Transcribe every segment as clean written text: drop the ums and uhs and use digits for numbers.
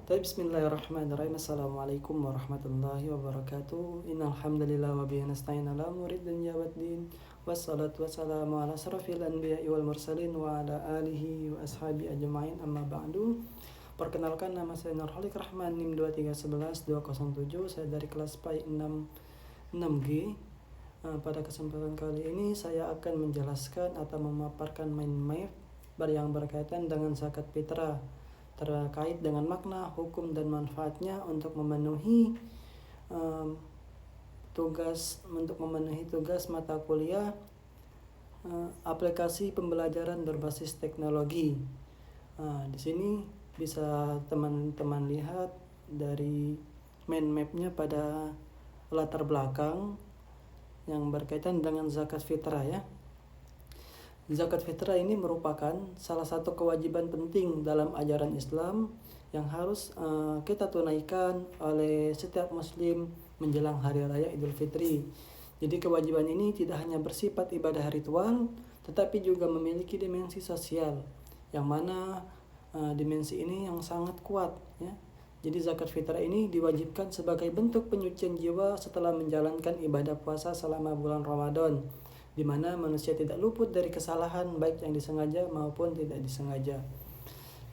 Bismillahirrahmanirrahim. Assalamualaikum warahmatullahi wabarakatuh. Innal hamdalillah wa bihi nasta'in ala umuri dunya waddin. Wassalatu wassalamu ala asrofil anbiya'i wal mursalin wa ala alihi wa ashabi ajma'in, amma ba'du. Perkenalkan, nama saya Nurholik Rahman, NIM 2311207. Saya dari kelas PAI 6G. Pada kesempatan kali ini saya akan menjelaskan atau memaparkan mind map yang berkaitan dengan zakat fitrah, terkait dengan makna, hukum, dan manfaatnya untuk memenuhi tugas mata kuliah aplikasi pembelajaran berbasis teknologi. Di sini bisa teman-teman lihat dari mind mapnya pada latar belakang yang berkaitan dengan zakat fitrah ya. Zakat fitrah ini merupakan salah satu kewajiban penting dalam ajaran Islam yang harus kita tunaikan oleh setiap muslim menjelang hari raya Idul Fitri. Jadi kewajiban ini tidak hanya bersifat ibadah ritual, tetapi juga memiliki dimensi sosial, yang mana dimensi ini yang sangat kuat ya. Jadi zakat fitrah ini diwajibkan sebagai bentuk penyucian jiwa setelah menjalankan ibadah puasa selama bulan Ramadan, di mana manusia tidak luput dari kesalahan baik yang disengaja maupun tidak disengaja.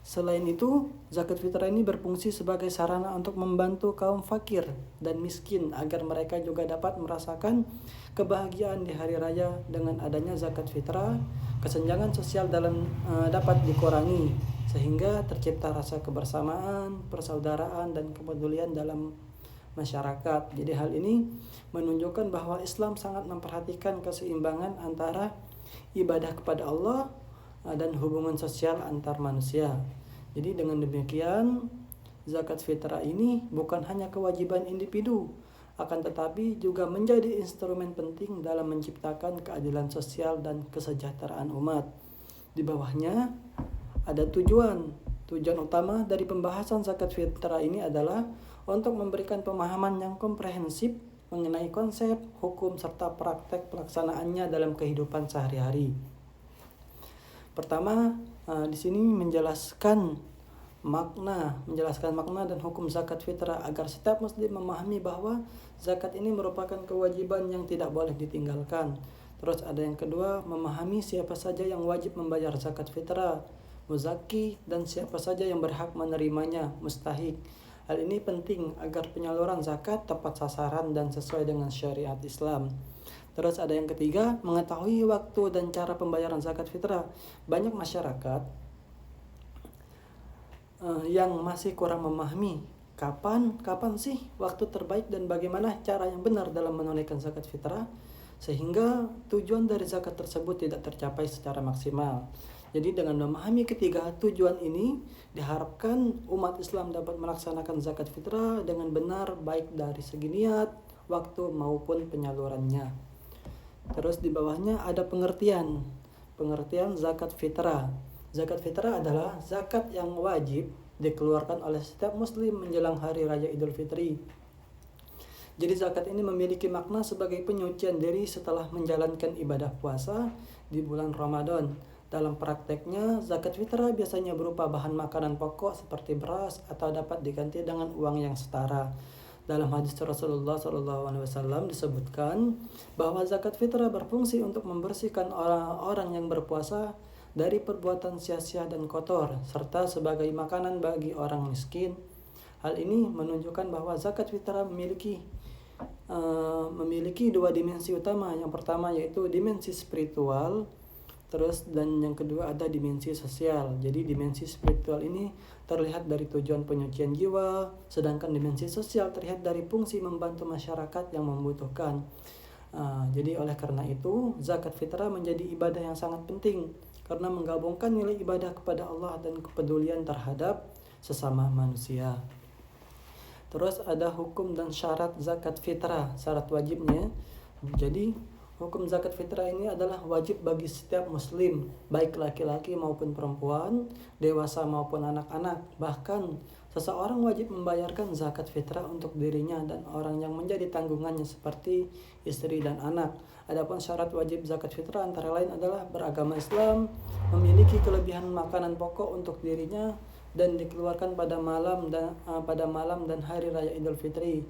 Selain itu, zakat fitrah ini berfungsi sebagai sarana untuk membantu kaum fakir dan miskin agar mereka juga dapat merasakan kebahagiaan di hari raya. Dengan adanya zakat fitrah, kesenjangan sosial dapat dikurangi sehingga tercipta rasa kebersamaan, persaudaraan, dan kepedulian dalam masyarakat. Jadi hal ini menunjukkan bahwa Islam sangat memperhatikan keseimbangan antara ibadah kepada Allah dan hubungan sosial antar manusia. Jadi dengan demikian, zakat fitrah ini bukan hanya kewajiban individu, akan tetapi juga menjadi instrumen penting dalam menciptakan keadilan sosial dan kesejahteraan umat. Di bawahnya ada tujuan utama dari pembahasan zakat fitrah ini adalah untuk memberikan pemahaman yang komprehensif mengenai konsep, hukum, serta praktek pelaksanaannya dalam kehidupan sehari-hari. Pertama, di sini menjelaskan makna dan hukum zakat fitrah agar setiap muslim memahami bahwa zakat ini merupakan kewajiban yang tidak boleh ditinggalkan. Terus ada yang kedua, memahami siapa saja yang wajib membayar zakat fitrah, muzaki, dan siapa saja yang berhak menerimanya, mustahik. Hal ini penting agar penyaluran zakat tepat sasaran dan sesuai dengan syariat Islam. Terus ada yang ketiga, mengetahui waktu dan cara pembayaran zakat fitrah. Banyak masyarakat yang masih kurang memahami kapan sih waktu terbaik dan bagaimana cara yang benar dalam menunaikan zakat fitrah, sehingga tujuan dari zakat tersebut tidak tercapai secara maksimal. Jadi dengan memahami ketiga tujuan ini, diharapkan umat Islam dapat melaksanakan zakat fitrah dengan benar, baik dari segi niat, waktu, maupun penyalurannya. Terus di bawahnya ada pengertian zakat fitrah. Zakat fitrah adalah zakat yang wajib dikeluarkan oleh setiap muslim menjelang hari raya Idul Fitri. Jadi zakat ini memiliki makna sebagai penyucian diri setelah menjalankan ibadah puasa di bulan Ramadan. Dalam prakteknya, zakat fitrah biasanya berupa bahan makanan pokok seperti beras atau dapat diganti dengan uang yang setara. Dalam hadis Rasulullah SAW disebutkan bahwa zakat fitrah berfungsi untuk membersihkan orang-orang yang berpuasa dari perbuatan sia-sia dan kotor, serta sebagai makanan bagi orang miskin. Hal ini menunjukkan bahwa zakat fitrah memiliki dua dimensi utama. Yang pertama yaitu dimensi spiritual, dan yang kedua ada dimensi sosial. Jadi dimensi spiritual ini terlihat dari tujuan penyucian jiwa, sedangkan dimensi sosial terlihat dari fungsi membantu masyarakat yang membutuhkan. Jadi oleh karena itu, zakat fitrah menjadi ibadah yang sangat penting karena menggabungkan nilai ibadah kepada Allah dan kepedulian terhadap sesama manusia. Terus ada hukum dan syarat zakat fitrah, syarat wajibnya. Jadi hukum zakat fitrah ini adalah wajib bagi setiap muslim, baik laki-laki maupun perempuan, dewasa maupun anak-anak. Bahkan seseorang wajib membayarkan zakat fitrah untuk dirinya dan orang yang menjadi tanggungannya seperti istri dan anak. Adapun syarat wajib zakat fitrah antara lain adalah beragama Islam, memiliki kelebihan makanan pokok untuk dirinya, dan dikeluarkan pada malam dan hari raya Idul Fitri.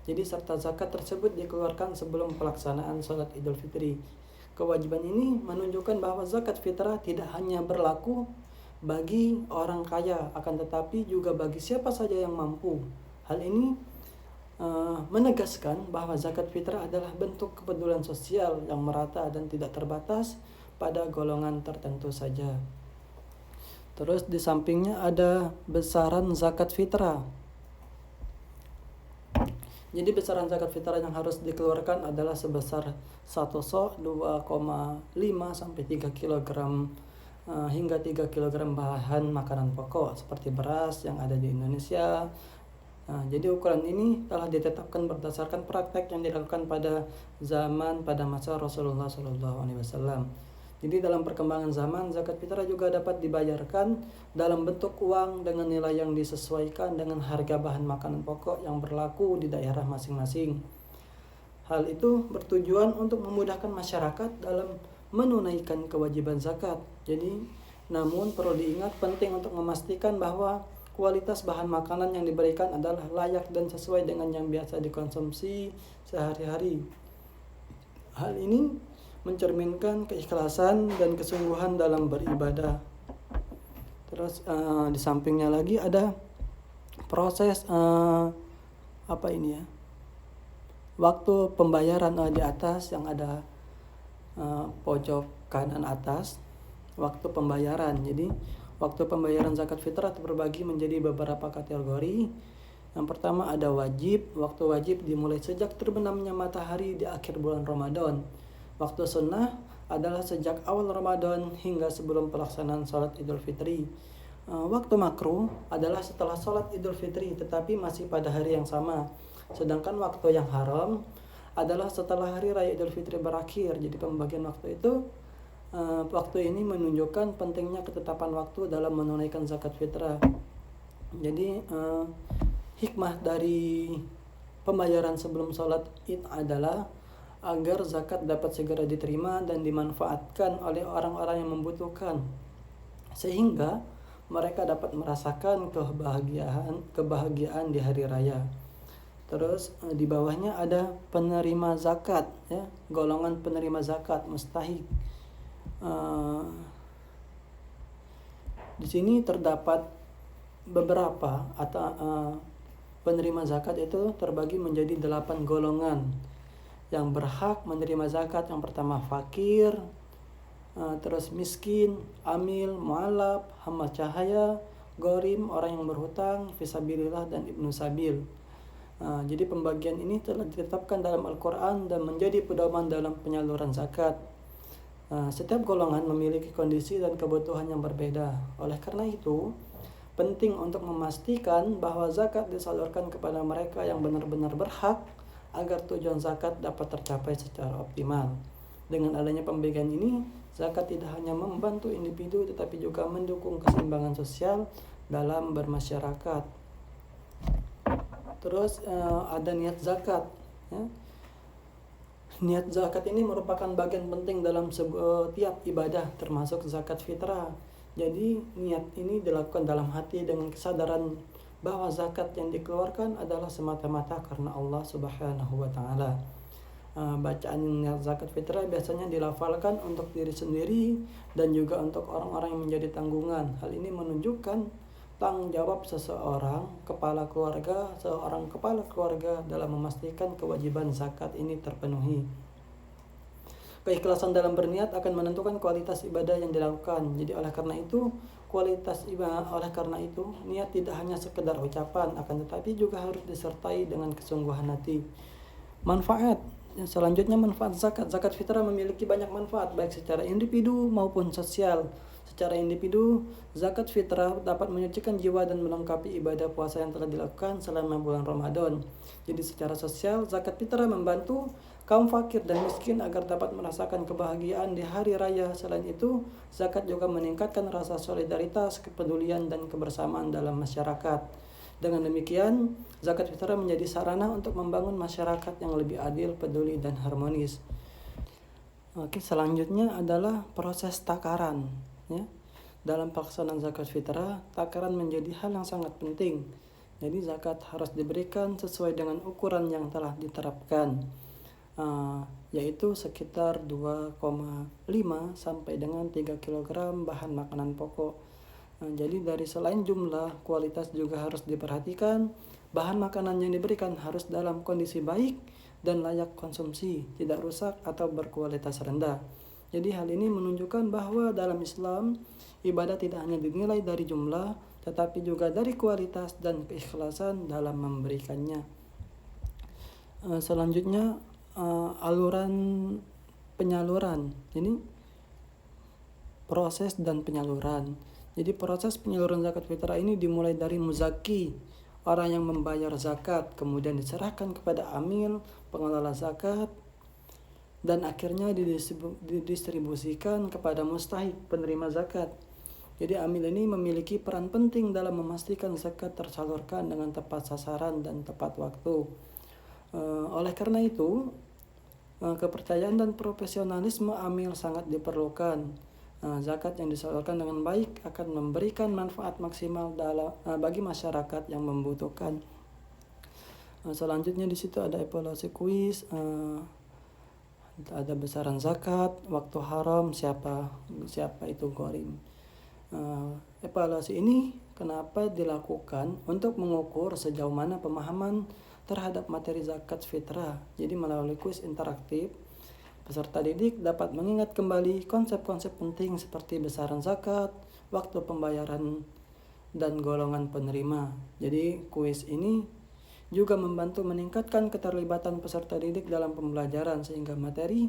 Jadi serta zakat tersebut dikeluarkan sebelum pelaksanaan sholat Idul Fitri. Kewajiban ini menunjukkan bahwa zakat fitrah tidak hanya berlaku bagi orang kaya, akan tetapi juga bagi siapa saja yang mampu. Hal ini menegaskan bahwa zakat fitrah adalah bentuk kepedulian sosial yang merata dan tidak terbatas pada golongan tertentu saja. Terus di sampingnya ada besaran zakat fitrah. Jadi besaran zakat fitrah yang harus dikeluarkan adalah sebesar 1 sok 2,5 sampai 3 kg hingga 3 kg bahan makanan pokok seperti beras yang ada di Indonesia. Jadi ukuran ini telah ditetapkan berdasarkan praktek yang dilakukan pada masa Rasulullah SAW. Jadi dalam perkembangan zaman, zakat fitrah juga dapat dibayarkan dalam bentuk uang dengan nilai yang disesuaikan dengan harga bahan makanan pokok yang berlaku di daerah masing-masing. Hal itu bertujuan untuk memudahkan masyarakat dalam menunaikan kewajiban zakat. Jadi, namun perlu diingat penting untuk memastikan bahwa kualitas bahan makanan yang diberikan adalah layak dan sesuai dengan yang biasa dikonsumsi sehari-hari. Hal ini mencerminkan keikhlasan dan kesungguhan dalam beribadah. Terus di sampingnya lagi ada proses waktu pembayaran di atas yang ada pojok kanan atas, waktu pembayaran. Jadi waktu pembayaran zakat fitrah terbagi menjadi beberapa kategori. Yang pertama ada wajib. Waktu wajib dimulai sejak terbenamnya matahari di akhir bulan Ramadan. Waktu sunnah adalah sejak awal Ramadan hingga sebelum pelaksanaan sholat Idul Fitri. Waktu makruh adalah setelah sholat Idul Fitri tetapi masih pada hari yang sama. Sedangkan waktu yang haram adalah setelah hari raya Idul Fitri berakhir. Jadi pembagian waktu itu waktu ini menunjukkan pentingnya ketetapan waktu dalam menunaikan zakat fitrah. Jadi hikmah dari pembayaran sebelum sholat Id adalah agar zakat dapat segera diterima dan dimanfaatkan oleh orang-orang yang membutuhkan, sehingga mereka dapat merasakan kebahagiaan di hari raya. Terus di bawahnya ada penerima zakat, ya, golongan penerima zakat mustahik. Di sini terdapat beberapa penerima zakat itu terbagi menjadi 8 golongan yang berhak menerima zakat. Yang pertama fakir, terus miskin, amil, mu'alaf, hamba cahaya, gorim, orang yang berhutang, fisabilillah, dan ibnu sabil. Jadi pembagian ini telah ditetapkan dalam Al-Quran dan menjadi pedoman dalam penyaluran zakat. Setiap golongan memiliki kondisi dan kebutuhan yang berbeda. Oleh karena itu, penting untuk memastikan bahwa zakat disalurkan kepada mereka yang benar-benar berhak agar tujuan zakat dapat tercapai secara optimal. Dengan adanya pembagian ini, zakat tidak hanya membantu individu tetapi juga mendukung keseimbangan sosial dalam bermasyarakat. Terus ada niat zakat, ya. Niat zakat ini merupakan bagian penting dalam setiap ibadah termasuk zakat fitrah. Jadi niat ini dilakukan dalam hati dengan kesadaran bahwa zakat yang dikeluarkan adalah semata-mata karena Allah Subhanahu wa taala. Bacaan niat zakat fitrah biasanya dilafalkan untuk diri sendiri dan juga untuk orang-orang yang menjadi tanggungan. Hal ini menunjukkan tanggung jawab seorang kepala keluarga dalam memastikan kewajiban zakat ini terpenuhi. Keikhlasan dalam berniat akan menentukan kualitas ibadah yang dilakukan. Jadi oleh karena itu niat tidak hanya sekedar ucapan, akan tetapi juga harus disertai dengan kesungguhan hati. Manfaat selanjutnya, manfaat zakat fitrah memiliki banyak manfaat baik secara individu maupun sosial. Secara individu, zakat fitrah dapat menyucikan jiwa dan melengkapi ibadah puasa yang telah dilakukan selama bulan Ramadan. Jadi secara sosial, zakat fitrah membantu kaum fakir dan miskin agar dapat merasakan kebahagiaan di hari raya. Selain itu, zakat juga meningkatkan rasa solidaritas, kepedulian, dan kebersamaan dalam masyarakat. Dengan demikian, zakat fitrah menjadi sarana untuk membangun masyarakat yang lebih adil, peduli, dan harmonis. Oke, selanjutnya adalah proses takaran. Ya. dalam pelaksanaan zakat fitrah, takaran menjadi hal yang sangat penting. Jadi zakat harus diberikan sesuai dengan ukuran yang telah diterapkan, yaitu sekitar 2,5 sampai dengan 3 kg bahan makanan pokok. Jadi dari selain jumlah, kualitas juga harus diperhatikan. Bahan makanan yang diberikan harus dalam kondisi baik dan layak konsumsi, tidak rusak atau berkualitas rendah. Jadi hal ini menunjukkan bahwa dalam Islam, ibadah tidak hanya dinilai dari jumlah, tetapi juga dari kualitas dan keikhlasan dalam memberikannya. Selanjutnya, aluran penyaluran. Ini proses dan penyaluran. Jadi proses penyaluran zakat fitrah ini dimulai dari muzaki, orang yang membayar zakat, kemudian diserahkan kepada amil, pengelola zakat, dan akhirnya didistribusikan kepada mustahik, penerima zakat. Jadi amil ini memiliki peran penting dalam memastikan zakat tersalurkan dengan tepat sasaran dan tepat waktu. Oleh karena itu, kepercayaan dan profesionalisme amil sangat diperlukan. Zakat yang disalurkan dengan baik akan memberikan manfaat maksimal bagi masyarakat yang membutuhkan. Selanjutnya di situ ada evaluasi kuis, ada besaran zakat, waktu haram, siapa itu gharim. Evaluasi ini kenapa dilakukan? Untuk mengukur sejauh mana pemahaman terhadap materi zakat fitrah. Jadi melalui kuis interaktif, peserta didik dapat mengingat kembali konsep-konsep penting seperti besaran zakat, waktu pembayaran, dan golongan penerima. Jadi kuis ini juga membantu meningkatkan keterlibatan peserta didik dalam pembelajaran sehingga materi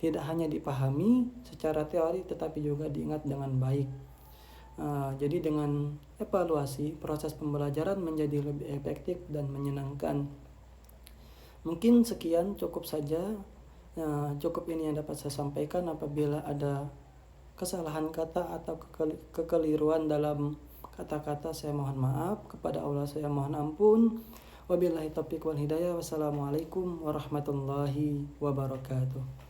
tidak hanya dipahami secara teori tetapi juga diingat dengan baik. Jadi dengan evaluasi, proses pembelajaran menjadi lebih efektif dan menyenangkan. Mungkin sekian, cukup saja. Cukup ini yang dapat saya sampaikan. Apabila ada kesalahan kata atau kekeliruan dalam kata-kata, saya mohon maaf. Kepada Allah saya mohon ampun. Wabillahi taufiq wal hidayah. Wassalamualaikum warahmatullahi wabarakatuh.